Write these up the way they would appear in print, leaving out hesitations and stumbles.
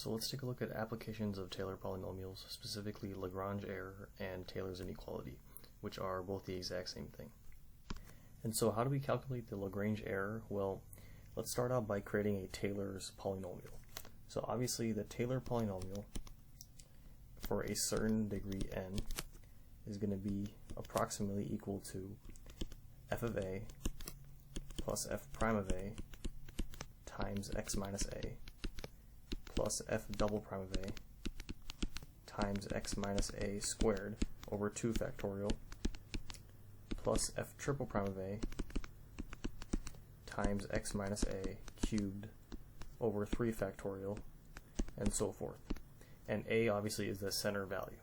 So let's take a look at applications of Taylor polynomials, specifically Lagrange error and Taylor's inequality, which are both the exact same thing. And so how do we calculate the Lagrange error? Well, let's start out by creating a Taylor's polynomial. So obviously the Taylor polynomial for a certain degree n is going to be approximately equal to f of a plus f prime of a times x minus a plus f double prime of a times x minus a squared over 2 factorial plus f triple prime of a times x minus a cubed over 3 factorial and so forth. And a obviously is the center value.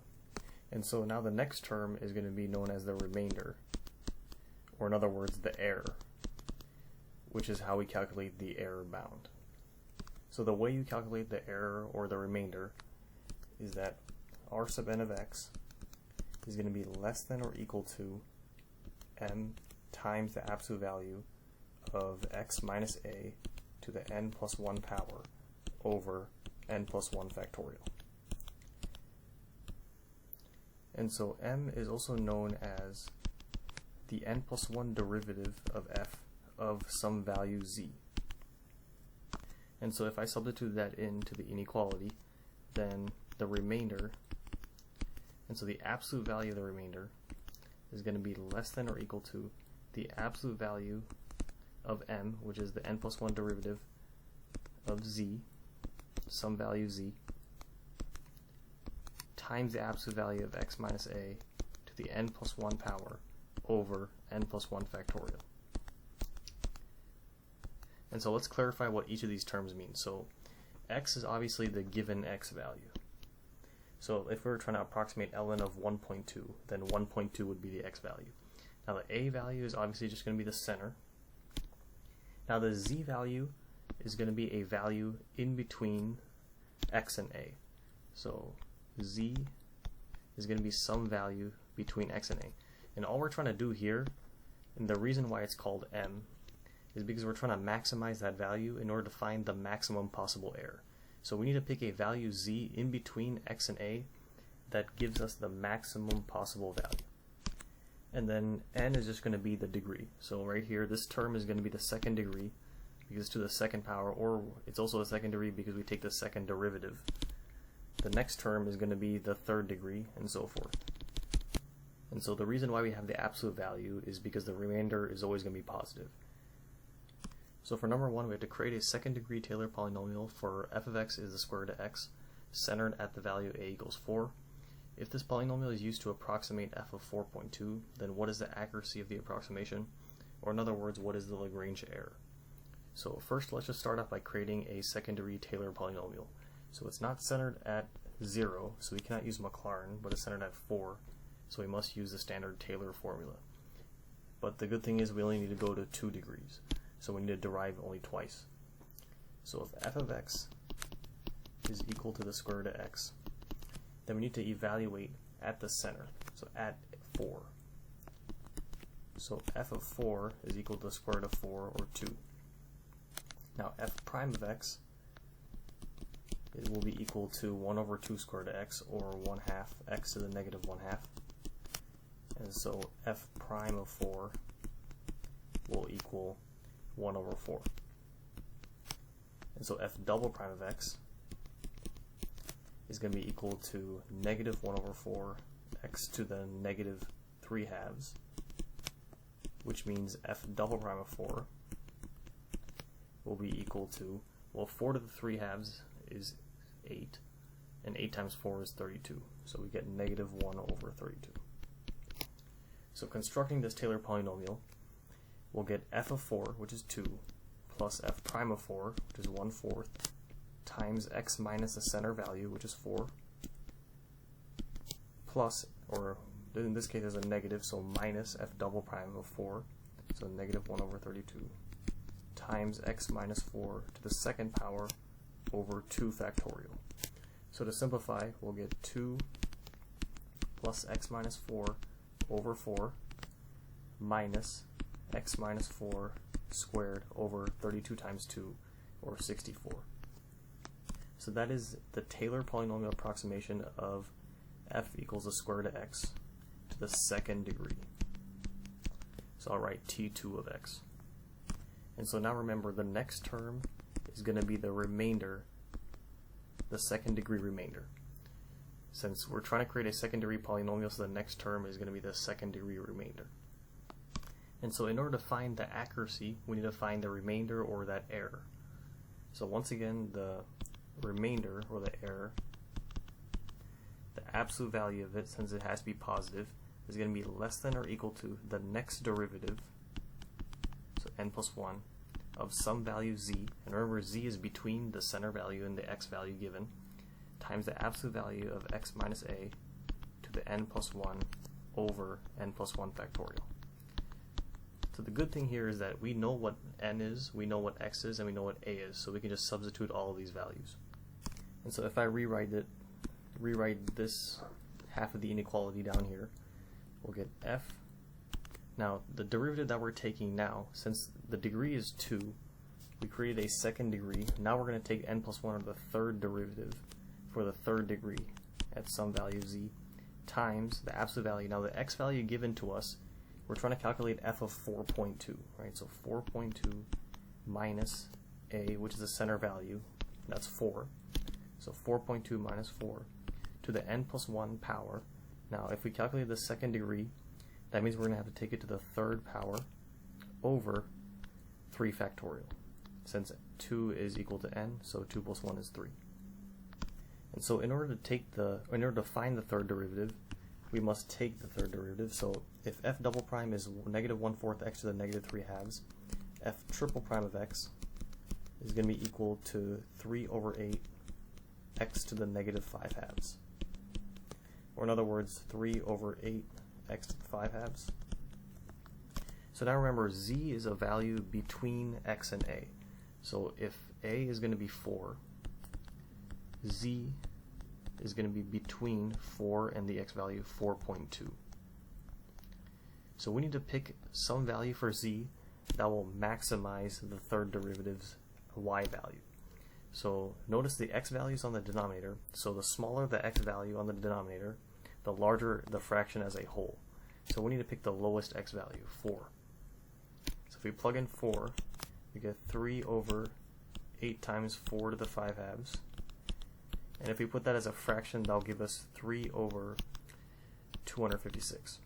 And so now the next term is going to be known as the remainder, or in other words the error, which is how we calculate the error bound. So the way you calculate the error or the remainder is that r sub n of x is going to be less than or equal to m times the absolute value of x minus a to the n plus 1 power over n plus 1 factorial. And so m is also known as the n plus 1 derivative of f of some value z. And so if I substitute that into the inequality, then the remainder, and so the absolute value of the remainder is going to be less than or equal to the absolute value of m, which is the n plus 1 derivative of z, some value z, times the absolute value of x minus a to the n plus 1 power over n plus 1 factorial. And so let's clarify what each of these terms mean. So x is obviously the given x value. So if we were trying to approximate ln of 1.2, then 1.2 would be the x value. Now the a value is obviously just going to be the center. Now the z value is going to be a value in between x and a. So z is going to be some value between x and a. And all we're trying to do here, and the reason why it's called m, is because we're trying to maximize that value in order to find the maximum possible error. So we need to pick a value z in between x and a that gives us the maximum possible value. And then n is just going to be the degree. So right here, this term is going to be the second degree because it's to the second power, or it's also the second degree because we take the second derivative. The next term is going to be the third degree, and so forth. And so the reason why we have the absolute value is because the remainder is always going to be positive. So for number 1, we have to create a second degree Taylor polynomial for f of x is the square root of x, centered at the value a equals 4. If this polynomial is used to approximate f of 4.2, then what is the accuracy of the approximation? Or in other words, what is the Lagrange error? So first, let's just start off by creating a second degree Taylor polynomial. So it's not centered at 0, so we cannot use Maclaurin, but it's centered at 4, so we must use the standard Taylor formula. But the good thing is we only need to go to 2 degrees. So we need to derive only twice. So if f of x is equal to the square root of x, then we need to evaluate at the center, so at 4. So f of 4 is equal to the square root of 4, or 2. Now f prime of x, it will be equal to 1 over 2 square root of x, or 1/2 x to the negative 1/2. And so f prime of 4 will equal 1 over 4. And so f double prime of x is going to be equal to negative 1 over 4 x to the negative 3/2, which means f double prime of 4 will be equal to, well, 4 to the 3/2 is 8, and 8 times 4 is 32. So we get negative 1 over 32. So constructing this Taylor polynomial, we'll get f of 4, which is 2, plus f prime of 4, which is 1/4, times x minus the center value, which is 4, plus, or in this case there's a negative, so minus f double prime of 4, so negative 1 over 32, times x minus 4 to the second power over 2 factorial. So to simplify, we'll get 2 plus x minus 4 over 4 minus x minus 4 squared over 32 times 2, or 64. So that is the Taylor polynomial approximation of f equals the square root of x to the second degree. So I'll write t2 of x. And so now remember, the next term is going to be the remainder, the second degree remainder. Since we're trying to create a second degree polynomial, so the next term is going to be the second degree remainder. And so in order to find the accuracy, we need to find the remainder or that error. So once again, the remainder or the error, the absolute value of it, since it has to be positive, is going to be less than or equal to the next derivative, so n plus 1, of some value z, and remember z is between the center value and the x value given, times the absolute value of x minus a to the n plus 1 over n plus 1 factorial. So the good thing here is that we know what n is, we know what x is, and we know what a is, so we can just substitute all of these values. And so if I rewrite this half of the inequality down here, we'll get f. Now the derivative that we're taking now, since the degree is 2, we created a second degree. Now we're going to take n plus 1 of the third derivative for the third degree at some value z times the absolute value. Now the x value given to us, we're trying to calculate f of 4.2, right? So 4.2 minus a, which is the center value, that's 4. So 4.2 minus 4 to the n plus 1 power. Now if we calculate the second degree, that means we're going to have to take it to the third power over 3 factorial. Since 2 is equal to n, so 2 plus 1 is 3. And so in order to find the third derivative, we must take the third derivative. So if f double prime is negative 1/4 x to the negative 3 halves, f triple prime of x is going to be equal to 3 over 8 x to the negative 5 halves. Or in other words, 3 over 8 x to the 5 halves. So now remember, z is a value between x and a. So if a is going to be 4, z is going to be between 4 and the x value 4.2. So we need to pick some value for z that will maximize the third derivative's y value. So notice the x value is on the denominator, so the smaller the x value on the denominator, the larger the fraction as a whole. So we need to pick the lowest x value, 4. So if we plug in 4, we get 3 over 8 times 4 to the 5 halves. And if we put that as a fraction, that'll give us 3 over 256.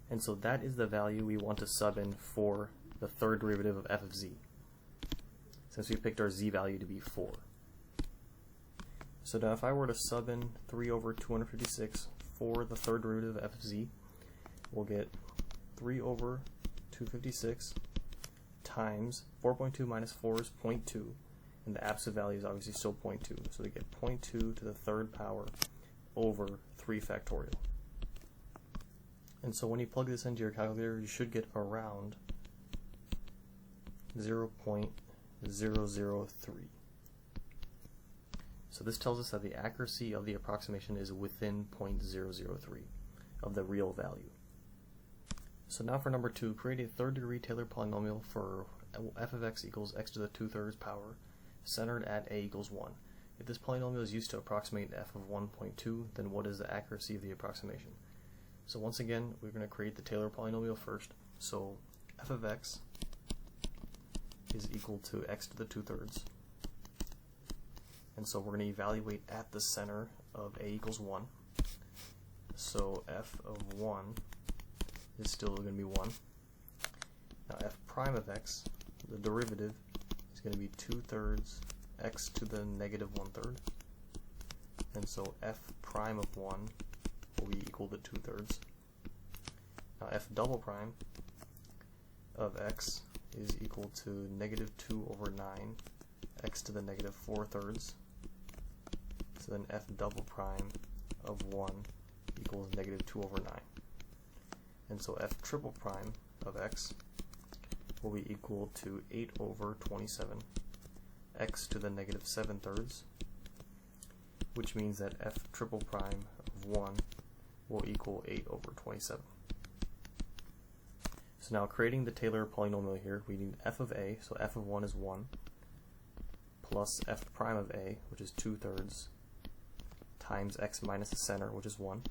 And so that is the value we want to sub in for the third derivative of f of z, since we picked our z value to be 4. So now if I were to sub in 3 over 256 for the third derivative of f of z, we'll get 3 over 256 times 4.2 minus 4 is 0.2, and the absolute value is obviously still 0.2. So we get 0.2 to the third power over 3 factorial. And so when you plug this into your calculator, you should get around 0.003. So this tells us that the accuracy of the approximation is within 0.003 of the real value. So now for number 2, create a third degree Taylor polynomial for f of x equals x to the 2/3 power, centered at a equals 1. If this polynomial is used to approximate f of 1.2, then what is the accuracy of the approximation? So once again, we're going to create the Taylor polynomial first. So f of x is equal to x to the 2/3. And so we're going to evaluate at the center of a equals 1. So f of 1 is still going to be 1. Now f prime of x, the derivative, is going to be 2/3 x to the negative 1/3. And so f prime of 1 will be equal to 2/3. Now f double prime of x is equal to negative 2 over 9 x to the negative 4/3. So then f double prime of 1 equals negative 2 over 9. And so f triple prime of x will be equal to 8 over 27 x to the negative 7/3, which means that f triple prime of 1 will equal 8 over 27. So now creating the Taylor polynomial here, we need f of a, so f of 1 is 1, plus f prime of a, which is 2/3, times x minus the center, which is 1,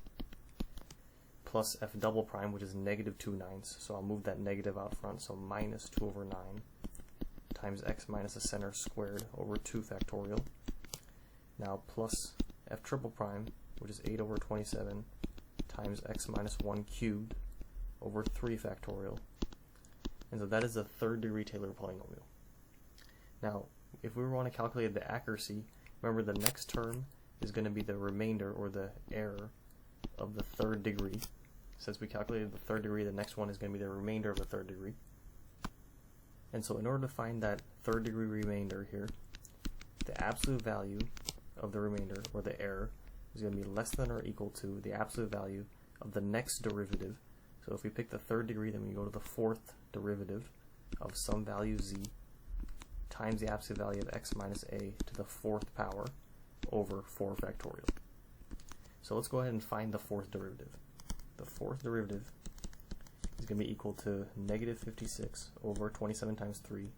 plus f double prime, which is negative 2/9. So I'll move that negative out front, so minus 2/9 times x minus the center squared over 2 factorial. Now plus f triple prime, which is 8/27 times x minus 1 cubed over 3 factorial. And so that is the third degree Taylor polynomial. Now, if we want to calculate the accuracy, remember the next term is going to be the remainder or the error of the third degree. Since we calculated the third degree, the next one is going to be the remainder of the third degree. And so in order to find that third degree remainder here, the absolute value of the remainder or the error is going to be less than or equal to the absolute value of the next derivative. So if we pick the third degree, then we go to the fourth derivative of some value z times the absolute value of x minus a to the fourth power over 4 factorial. So let's go ahead and find the fourth derivative. The fourth derivative is going to be equal to negative 56 over 27 times 3,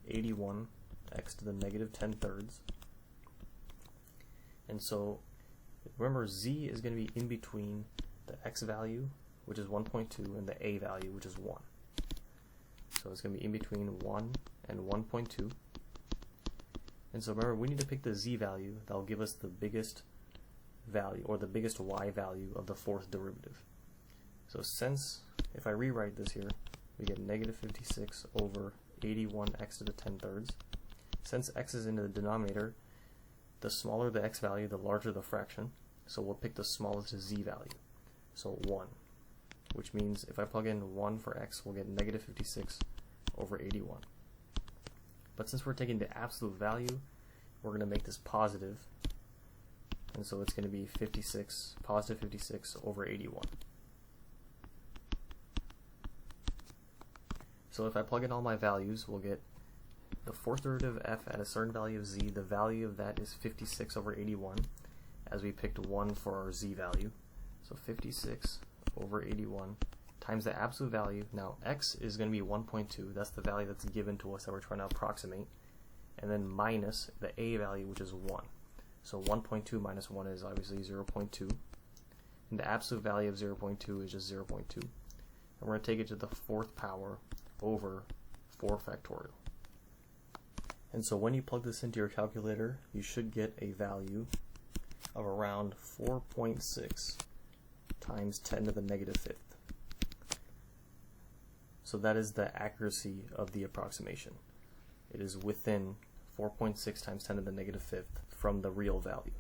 81 x to the negative 10/3. And so remember, z is going to be in between the x value, which is 1.2, and the a value, which is 1. So it's going to be in between 1 and 1.2. And so remember, we need to pick the z value that will give us the biggest value, or the biggest y value of the fourth derivative. So since, if I rewrite this here, we get negative 56 over 81 x to the 10/3. Since x is in the denominator, the smaller the x value, the larger the fraction. So we'll pick the smallest z value. So 1, which means if I plug in 1 for x, we'll get negative 56 over 81. But since we're taking the absolute value, we're going to make this positive. And so it's going to be 56, positive 56 over 81. So if I plug in all my values, we'll get the fourth derivative of f at a certain value of z. The value of that is 56 over 81, as we picked 1 for our z value. So 56 over 81 times the absolute value. Now x is going to be 1.2. That's the value that's given to us that we're trying to approximate. And then minus the a value, which is 1. So 1.2 minus 1 is obviously 0.2. And the absolute value of 0.2 is just 0.2. And we're going to take it to the fourth power over 4 factorial. And so when you plug this into your calculator, you should get a value of around 4.6 times 10 to the negative 5th. So that is the accuracy of the approximation. It is within 4.6 times 10 to the negative 5th from the real value.